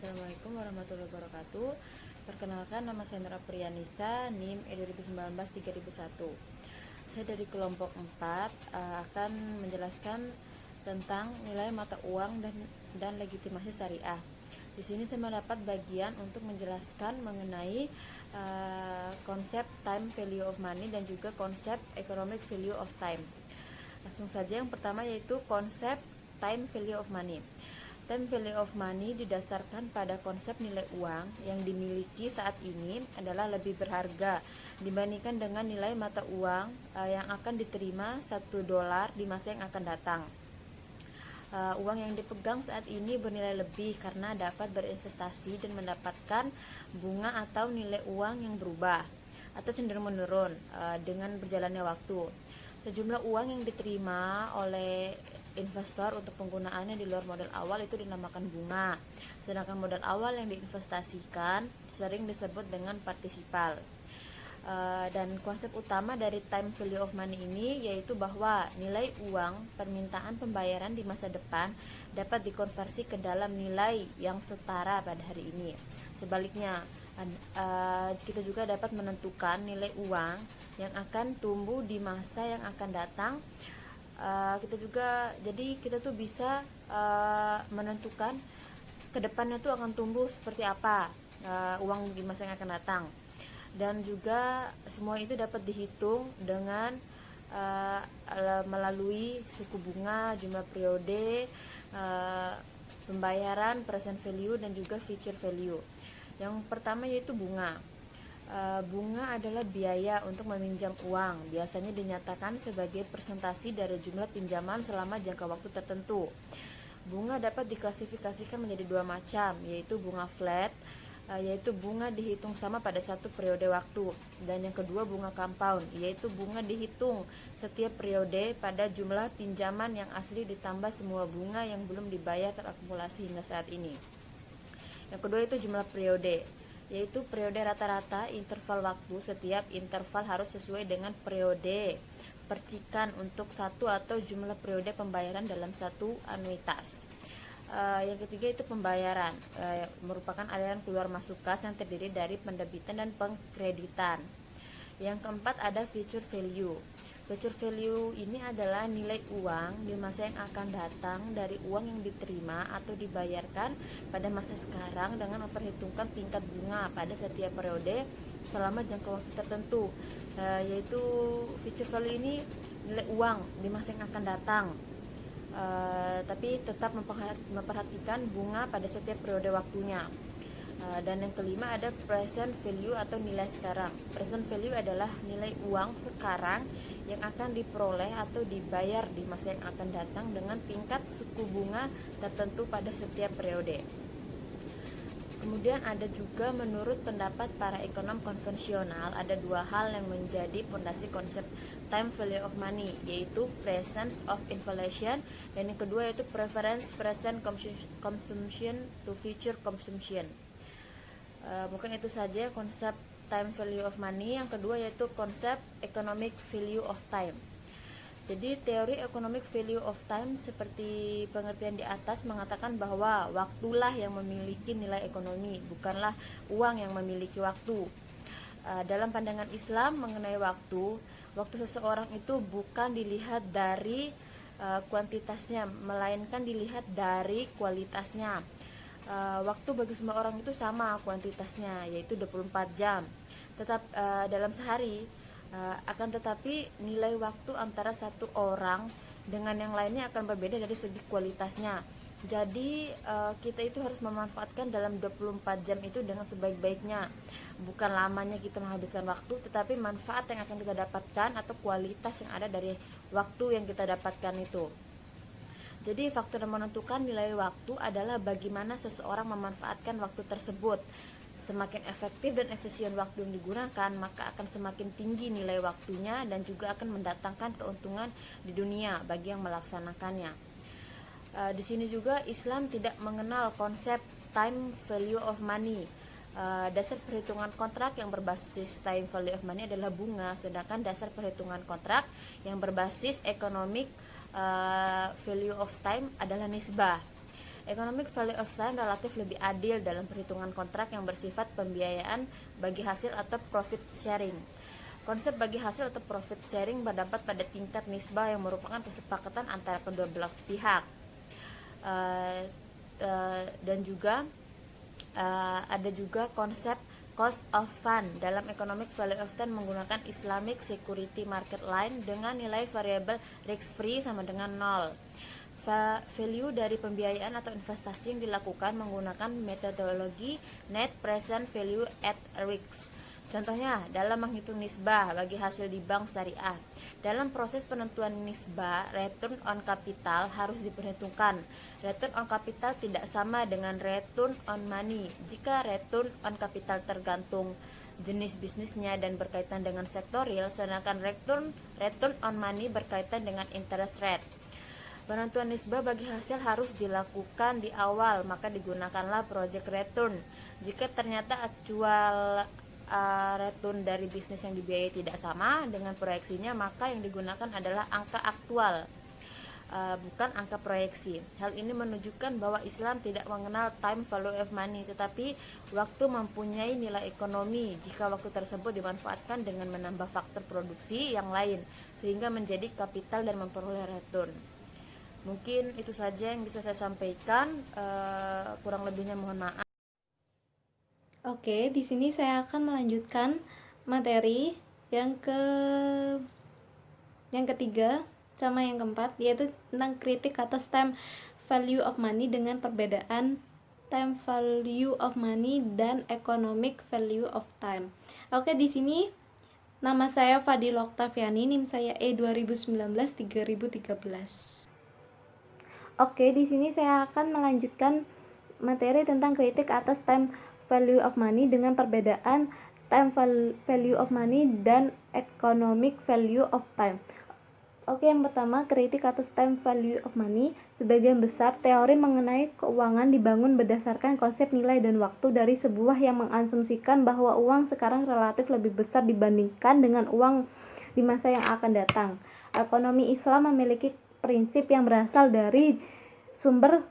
Assalamualaikum warahmatullahi wabarakatuh. Perkenalkan, nama saya Nur Apriyanisa, NIM E2019-3001. Saya dari kelompok 4 akan menjelaskan tentang nilai mata uang dan legitimasi syariah. Di sini saya mendapat bagian untuk menjelaskan mengenai konsep time value of money dan juga konsep economic value of time. Langsung saja, yang pertama yaitu konsep time value of money. Time value of money didasarkan pada konsep nilai uang yang dimiliki saat ini adalah lebih berharga dibandingkan dengan nilai mata uang yang akan diterima $1 di masa yang akan datang. Uang yang dipegang saat ini bernilai lebih karena dapat berinvestasi dan mendapatkan bunga atau nilai uang yang berubah atau cenderung menurun dengan berjalannya waktu. Sejumlah uang yang diterima oleh investor untuk penggunaannya di luar modal awal itu dinamakan bunga, sedangkan modal awal yang diinvestasikan sering disebut dengan partisipal. Dan konsep utama dari time value of money ini yaitu bahwa nilai uang permintaan pembayaran di masa depan dapat dikonversi ke dalam nilai yang setara pada hari ini. Sebaliknya, kita juga dapat menentukan nilai uang yang akan tumbuh di masa yang akan datang. Kita tuh bisa menentukan kedepannya tuh akan tumbuh seperti apa uang di masa yang akan datang, dan juga semua itu dapat dihitung dengan melalui suku bunga, jumlah periode, pembayaran, present value, dan juga future value. Yang pertama yaitu bunga. Bunga adalah biaya untuk meminjam uang, biasanya dinyatakan sebagai persentase dari jumlah pinjaman selama jangka waktu tertentu. Bunga dapat diklasifikasikan menjadi dua macam, yaitu bunga flat, yaitu bunga dihitung sama pada satu periode waktu, dan yang kedua bunga compound, yaitu bunga dihitung setiap periode pada jumlah pinjaman yang asli ditambah semua bunga yang belum dibayar terakumulasi hingga saat ini. Yang kedua itu jumlah periode, yaitu periode rata-rata interval waktu. Setiap interval harus sesuai dengan periode percikan untuk satu atau jumlah periode pembayaran dalam satu anuitas. Yang ketiga itu pembayaran, merupakan aliran keluar masuk kas yang terdiri dari pendebitan dan pengkreditan. Yang keempat ada future value. Future value ini adalah nilai uang di masa yang akan datang dari uang yang diterima atau dibayarkan pada masa sekarang dengan memperhitungkan tingkat bunga pada setiap periode selama jangka waktu tertentu. Yaitu future value ini nilai uang di masa yang akan datang, tapi tetap memperhatikan bunga pada setiap periode waktunya. Dan yang kelima ada present value atau nilai sekarang. Present value adalah nilai uang sekarang yang akan diperoleh atau dibayar di masa yang akan datang dengan tingkat suku bunga tertentu pada setiap periode. Kemudian ada juga menurut pendapat para ekonom konvensional ada dua hal yang menjadi fondasi konsep time value of money, yaitu presence of inflation dan yang kedua yaitu preference present consumption to future consumption. Mungkin itu saja konsep time value of money. Yang kedua yaitu konsep economic value of time. Jadi teori economic value of time seperti pengertian di atas mengatakan bahwa waktulah yang memiliki nilai ekonomi, bukanlah uang yang memiliki waktu. Dalam pandangan Islam mengenai waktu seseorang itu bukan dilihat dari kuantitasnya, melainkan dilihat dari kualitasnya. Waktu bagi semua orang itu sama kuantitasnya, yaitu 24 jam dalam sehari. Akan tetapi nilai waktu antara satu orang dengan yang lainnya akan berbeda dari segi kualitasnya. Jadi kita itu harus memanfaatkan dalam 24 jam itu dengan sebaik-baiknya. Bukan lamanya kita menghabiskan waktu, tetapi manfaat yang akan kita dapatkan atau kualitas yang ada dari waktu yang kita dapatkan itu. Jadi faktor yang menentukan nilai waktu adalah bagaimana seseorang memanfaatkan waktu tersebut. Semakin efektif dan efisien waktu yang digunakan, maka akan semakin tinggi nilai waktunya dan juga akan mendatangkan keuntungan di dunia bagi yang melaksanakannya. Di sini juga Islam tidak mengenal konsep time value of money. Dasar perhitungan kontrak yang berbasis time value of money adalah bunga, sedangkan dasar perhitungan kontrak yang berbasis economic value of time adalah nisbah. Economic value of time relatif lebih adil dalam perhitungan kontrak yang bersifat pembiayaan bagi hasil atau profit sharing. Konsep bagi hasil atau profit sharing berdampak pada tingkat nisbah yang merupakan kesepakatan antara kedua belah pihak. Dan juga ada juga konsep cost of fund dalam economic value of time menggunakan Islamic security market line dengan nilai variabel risk free sama dengan 0. Value dari pembiayaan atau investasi yang dilakukan menggunakan metodologi net present value at risk. Contohnya, dalam menghitung nisbah bagi hasil di bank syariah, dalam proses penentuan nisbah, return on capital harus diperhitungkan. Return on capital tidak sama dengan return on money. Jika return on capital tergantung jenis bisnisnya dan berkaitan dengan sektor real, sedangkan return on money berkaitan dengan interest rate. Penentuan nisbah bagi hasil harus dilakukan di awal, maka digunakanlah project return. Jika ternyata actual return dari bisnis yang dibiayai tidak sama dengan proyeksinya, maka yang digunakan adalah angka aktual, bukan angka proyeksi. Hal ini menunjukkan bahwa Islam tidak mengenal time value of money, tetapi waktu mempunyai nilai ekonomi jika waktu tersebut dimanfaatkan dengan menambah faktor produksi yang lain sehingga menjadi kapital dan memperoleh return. Mungkin itu saja yang bisa saya sampaikan, kurang lebihnya mohon maaf. Oke, di sini saya akan melanjutkan materi yang ketiga sama yang keempat, yaitu tentang kritik atas time value of money dengan perbedaan time value of money dan economic value of time. Oke, di sini nama saya Fadil Oktaviani, NIM saya E2019-3013. Oke, di sini saya akan melanjutkan materi tentang kritik atas time value of money dengan perbedaan time value of money dan economic value of time. Oke, yang pertama, kritik atas time value of money. Sebagian besar teori mengenai keuangan dibangun berdasarkan konsep nilai dan waktu dari sebuah yang mengasumsikan bahwa uang sekarang relatif lebih besar dibandingkan dengan uang di masa yang akan datang. Ekonomi Islam memiliki prinsip yang berasal dari sumber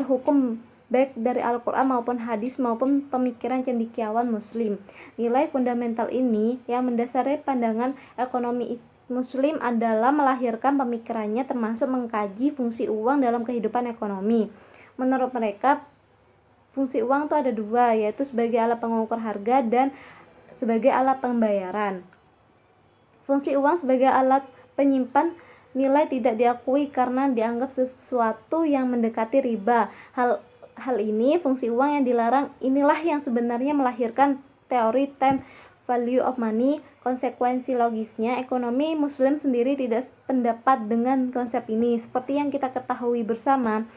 hukum, baik dari Al-Quran maupun hadis maupun pemikiran cendekiawan muslim. Nilai fundamental ini yang mendasari pandangan ekonomi muslim adalah melahirkan pemikirannya, termasuk mengkaji fungsi uang dalam kehidupan ekonomi. Menurut mereka, fungsi uang itu ada dua, yaitu sebagai alat pengukur harga dan sebagai alat pembayaran. Fungsi uang sebagai alat penyimpan nilai tidak diakui karena dianggap sesuatu yang mendekati riba. Hal ini, fungsi uang yang dilarang inilah yang sebenarnya melahirkan teori time value of money. Konsekuensi logisnya, ekonomi muslim sendiri tidak sependapat dengan konsep ini. Seperti yang kita ketahui bersama,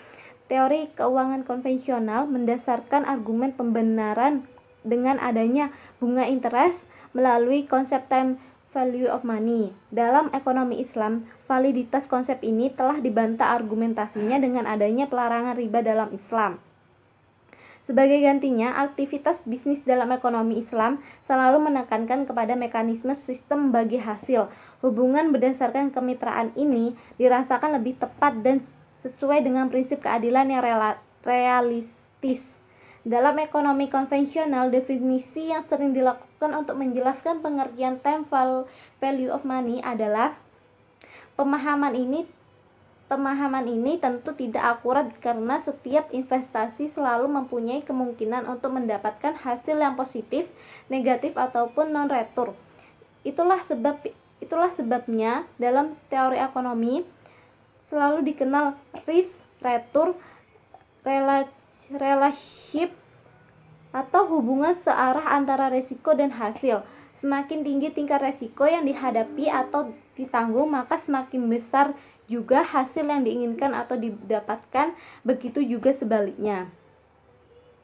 teori keuangan konvensional mendasarkan argumen pembenaran dengan adanya bunga interest melalui konsep time value of money. Dalam ekonomi Islam, validitas konsep ini telah dibantah argumentasinya dengan adanya pelarangan riba dalam Islam. Sebagai gantinya, aktivitas bisnis dalam ekonomi Islam selalu menekankan kepada mekanisme sistem bagi hasil. Hubungan berdasarkan kemitraan ini dirasakan lebih tepat dan sesuai dengan prinsip keadilan yang realistis. Dalam ekonomi konvensional, definisi yang sering dilakukan untuk menjelaskan pengertian time value of money adalah pemahaman ini tentu tidak akurat karena setiap investasi selalu mempunyai kemungkinan untuk mendapatkan hasil yang positif, negatif ataupun non-retur. Itulah sebabnya dalam teori ekonomi selalu dikenal risk return relationship atau hubungan searah antara resiko dan hasil. Semakin tinggi tingkat resiko yang dihadapi atau ditanggung, maka semakin besar juga hasil yang diinginkan atau didapatkan, begitu juga sebaliknya.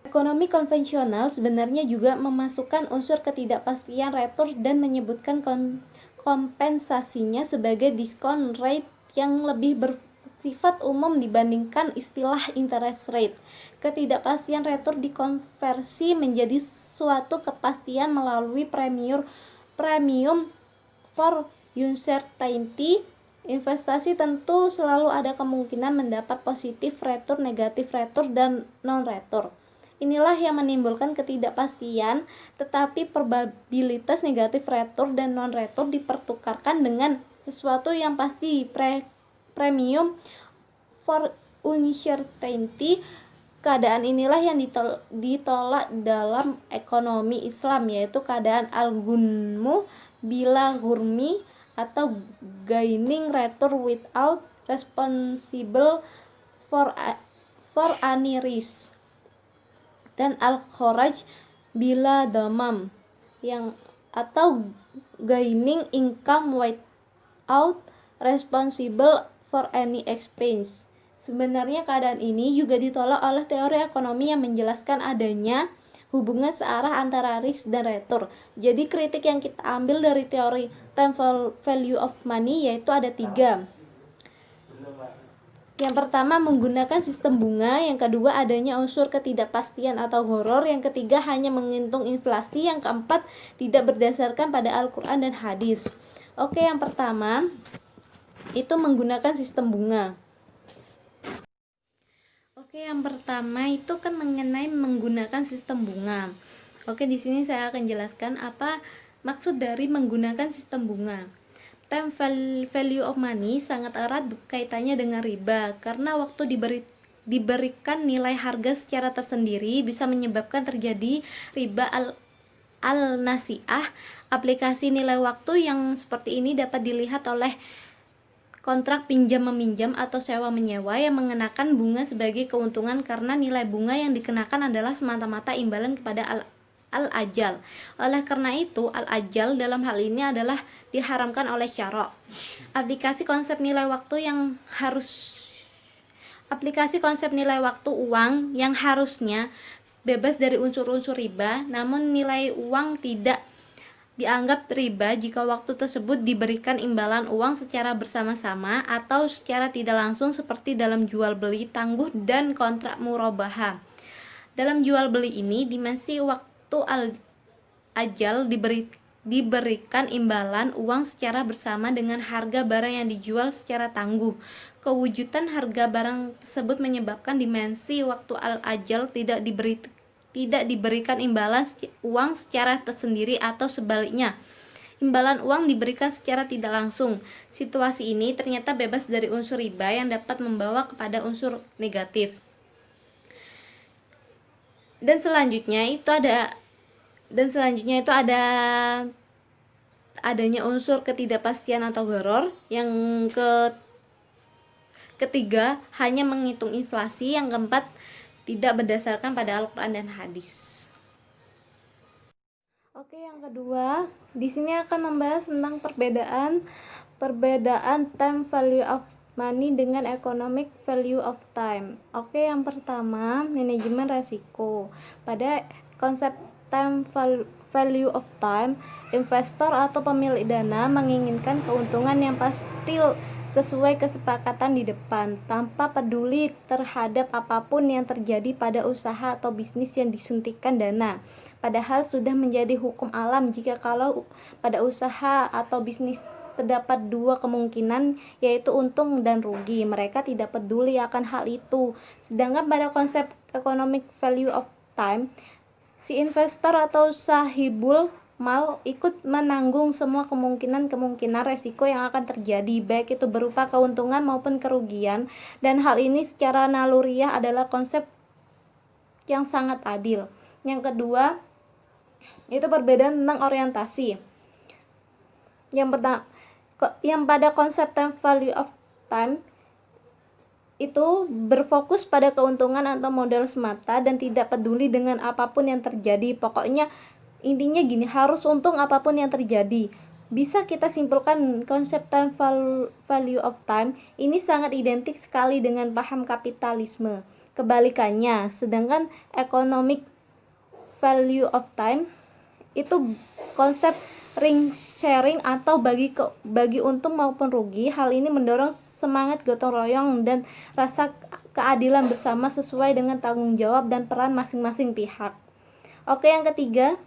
Ekonomi konvensional sebenarnya juga memasukkan unsur ketidakpastian retur dan menyebutkan kompensasinya sebagai discount rate yang lebih bersifat umum dibandingkan istilah interest rate. Ketidakpastian retur dikonversi menjadi suatu kepastian melalui premium for uncertainty Investasi tentu selalu ada kemungkinan mendapat positif return, negatif return, dan non-return. Inilah yang menimbulkan ketidakpastian, tetapi probabilitas negatif return dan non-return dipertukarkan dengan sesuatu yang pasti, premium for uncertainty. Keadaan inilah yang ditolak dalam ekonomi Islam, yaitu keadaan al-gunmu bila hurmi atau gaining return without responsible for any risk, dan al-kharaj bila damam yang atau gaining income without responsible for any expense. Sebenarnya keadaan ini juga ditolak oleh teori ekonomi yang menjelaskan adanya hubungan searah antara risk dan return. Jadi kritik yang kita ambil dari teori time value of money yaitu ada 3. Yang pertama menggunakan sistem bunga, yang kedua adanya unsur ketidakpastian atau horor, yang ketiga hanya menghitung inflasi, yang keempat tidak berdasarkan pada Al-Quran dan hadis. Oke, yang pertama itu menggunakan sistem bunga. Oke, yang pertama itu kan mengenai menggunakan sistem bunga. Oke, di sini saya akan jelaskan apa maksud dari menggunakan sistem bunga. Time value of money sangat erat kaitannya dengan riba, karena waktu diberikan nilai harga secara tersendiri bisa menyebabkan terjadi riba al-nasi'ah. Aplikasi nilai waktu yang seperti ini dapat dilihat oleh kontrak pinjam-meminjam atau sewa-menyewa yang mengenakan bunga sebagai keuntungan karena nilai bunga yang dikenakan adalah semata-mata imbalan kepada al-ajal. Oleh karena itu, al-ajal dalam hal ini adalah diharamkan oleh syara'. Aplikasi konsep nilai waktu uang yang harusnya bebas dari unsur-unsur riba, namun nilai uang tidak dianggap riba jika waktu tersebut diberikan imbalan uang secara bersama-sama atau secara tidak langsung seperti dalam jual beli, tangguh, dan kontrak murabahah. Dalam jual beli ini, dimensi waktu al-ajal diberikan imbalan uang secara bersama dengan harga barang yang dijual secara tangguh. Kewujudan harga barang tersebut menyebabkan dimensi waktu al-ajal tidak diberikan imbalan uang secara tersendiri atau sebaliknya. Imbalan uang diberikan secara tidak langsung. Situasi ini ternyata bebas dari unsur riba yang dapat membawa kepada unsur negatif. Dan selanjutnya itu adanya unsur ketidakpastian atau horor. Yang ketiga hanya menghitung inflasi, yang keempat tidak berdasarkan pada Al-Quran dan hadis. Oke, yang kedua, di sini akan membahas tentang perbedaan time value of money dengan economic value of time. Oke, yang pertama, manajemen resiko. Pada konsep time value of time, investor atau pemilik dana menginginkan keuntungan yang pasti sesuai kesepakatan di depan, tanpa peduli terhadap apapun yang terjadi pada usaha atau bisnis yang disuntikkan dana. Padahal sudah menjadi hukum alam jika kalau pada usaha atau bisnis terdapat 2 kemungkinan, yaitu untung dan rugi. Mereka tidak peduli akan hal itu. Sedangkan pada konsep economic value of time, si investor atau sahibul mal ikut menanggung semua kemungkinan resiko yang akan terjadi, baik itu berupa keuntungan maupun kerugian, dan hal ini secara naluriah adalah konsep yang sangat adil. Yang kedua, itu perbedaan tentang orientasi. Yang pada konsep time value of time itu berfokus pada keuntungan atau modal semata dan tidak peduli dengan apapun yang terjadi. Pokoknya intinya gini, harus untung apapun yang terjadi. Bisa kita simpulkan konsep time value of time ini sangat identik sekali dengan paham kapitalisme. Kebalikannya, sedangkan economic value of time itu konsep ring sharing atau bagi untung maupun rugi. Hal ini mendorong semangat gotong royong dan rasa keadilan bersama sesuai dengan tanggung jawab dan peran masing-masing pihak. Oke, yang ketiga,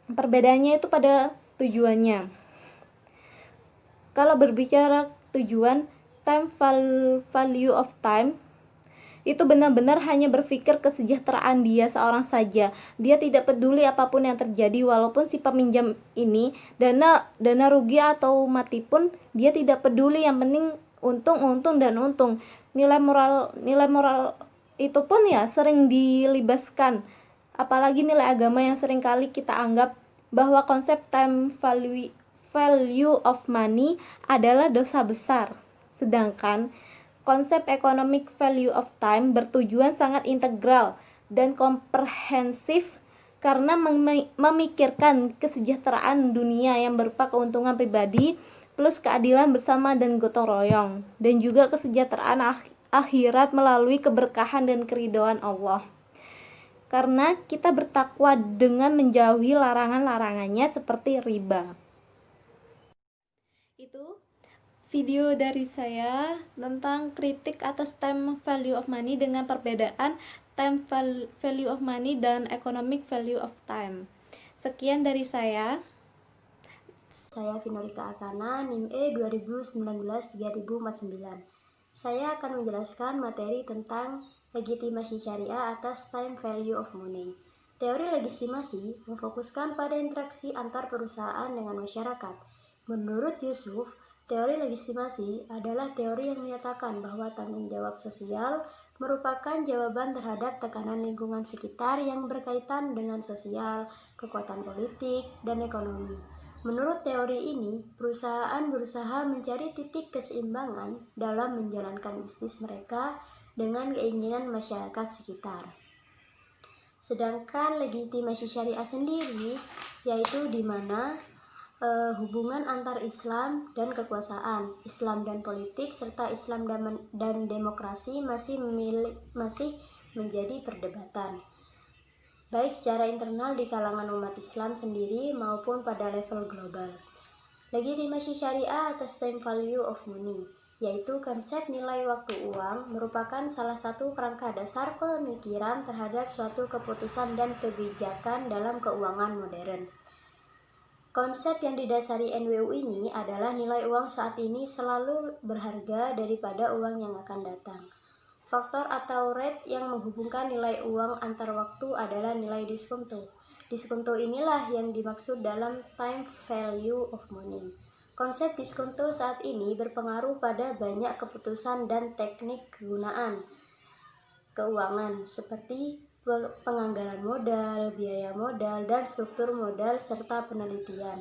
perbedaannya itu pada tujuannya. Kalau berbicara tujuan time value of time itu benar-benar hanya berpikir kesejahteraan dia seorang saja. Dia tidak peduli apapun yang terjadi, walaupun si peminjam ini dana rugi atau mati pun dia tidak peduli. Yang penting untung dan untung. Nilai moral itu pun ya sering dilibaskan. Apalagi nilai agama yang sering kali kita anggap bahwa konsep time value of money adalah dosa besar. Sedangkan konsep economic value of time bertujuan sangat integral dan komprehensif karena memikirkan kesejahteraan dunia yang berupa keuntungan pribadi plus keadilan bersama dan gotong royong, dan juga kesejahteraan akhirat melalui keberkahan dan keridhaan Allah. Karena kita bertakwa dengan menjauhi larangan-larangannya seperti riba. Itu video dari saya tentang kritik atas time value of money dengan perbedaan time value of money dan economic value of time. Sekian dari saya. Saya Vinolika Akana, NIM E 2019-3049. Saya akan menjelaskan materi tentang legitimasi syariah atas time value of money. Teori legitimasi memfokuskan pada interaksi antar perusahaan dengan masyarakat. Menurut Yusuf, teori legitimasi adalah teori yang menyatakan bahwa tanggung jawab sosial merupakan jawaban terhadap tekanan lingkungan sekitar yang berkaitan dengan sosial, kekuatan politik, dan ekonomi. Menurut teori ini, perusahaan berusaha mencari titik keseimbangan dalam menjalankan bisnis mereka dengan keinginan masyarakat sekitar. Sedangkan legitimasi syariah sendiri, yaitu di mana hubungan antar Islam dan kekuasaan, Islam dan politik, serta Islam dan demokrasi masih menjadi perdebatan, baik secara internal di kalangan umat Islam sendiri maupun pada level global. Legitimasi syariah atas time value of money, yaitu konsep nilai waktu uang, merupakan salah satu kerangka dasar pemikiran terhadap suatu keputusan dan kebijakan dalam keuangan modern. Konsep yang didasari NWU ini adalah nilai uang saat ini selalu berharga daripada uang yang akan datang. Faktor atau rate yang menghubungkan nilai uang antar waktu adalah nilai diskonto. Diskonto inilah yang dimaksud dalam time value of money. Konsep diskonto saat ini berpengaruh pada banyak keputusan dan teknik kegunaan keuangan seperti penganggaran modal, biaya modal, dan struktur modal serta penelitian.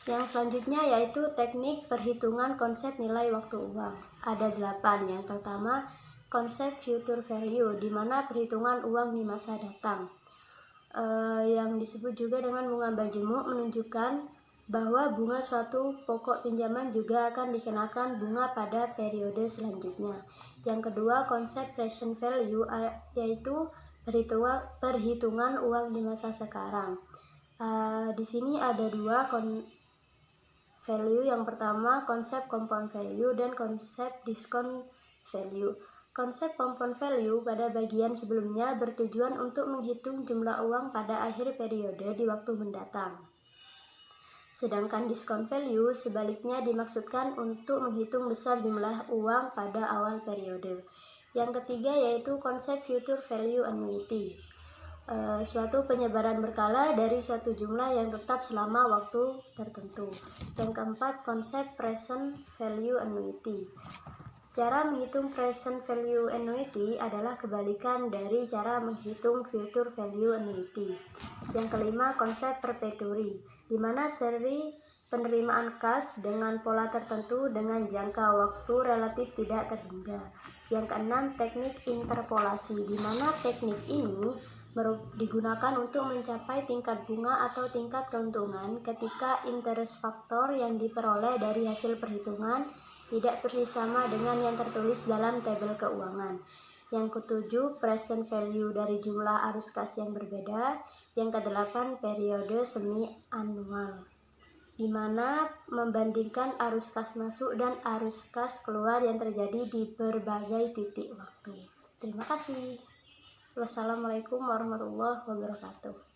Yang selanjutnya yaitu teknik perhitungan konsep nilai waktu uang. Ada 8. Yang pertama, konsep future value, di mana perhitungan uang di masa datang. Yang disebut juga dengan bunga majemuk menunjukkan bahwa bunga suatu pokok pinjaman juga akan dikenakan bunga pada periode selanjutnya. Yang kedua, konsep present value, yaitu perhitungan uang di masa sekarang. Di sini ada 2 value. Yang pertama, konsep compound value dan konsep discount value. Konsep compound value pada bagian sebelumnya bertujuan untuk menghitung jumlah uang pada akhir periode di waktu mendatang. Sedangkan discount value sebaliknya dimaksudkan untuk menghitung besar jumlah uang pada awal periode. Yang ketiga yaitu konsep future value annuity, suatu penyebaran berkala dari suatu jumlah yang tetap selama waktu tertentu. Yang keempat, konsep present value annuity. Cara menghitung present value annuity adalah kebalikan dari cara menghitung future value annuity. Yang kelima, konsep perpetuity, di mana seri penerimaan kas dengan pola tertentu dengan jangka waktu relatif tidak terhingga. Yang keenam, teknik interpolasi, di mana teknik ini digunakan untuk mencapai tingkat bunga atau tingkat keuntungan ketika interest faktor yang diperoleh dari hasil perhitungan tidak persis sama dengan yang tertulis dalam tabel keuangan. Yang ketujuh, present value dari jumlah arus kas yang berbeda. Yang kedelapan, periode semi annual, di mana membandingkan arus kas masuk dan arus kas keluar yang terjadi di berbagai titik waktu. Terima kasih. Wassalamualaikum warahmatullahi wabarakatuh.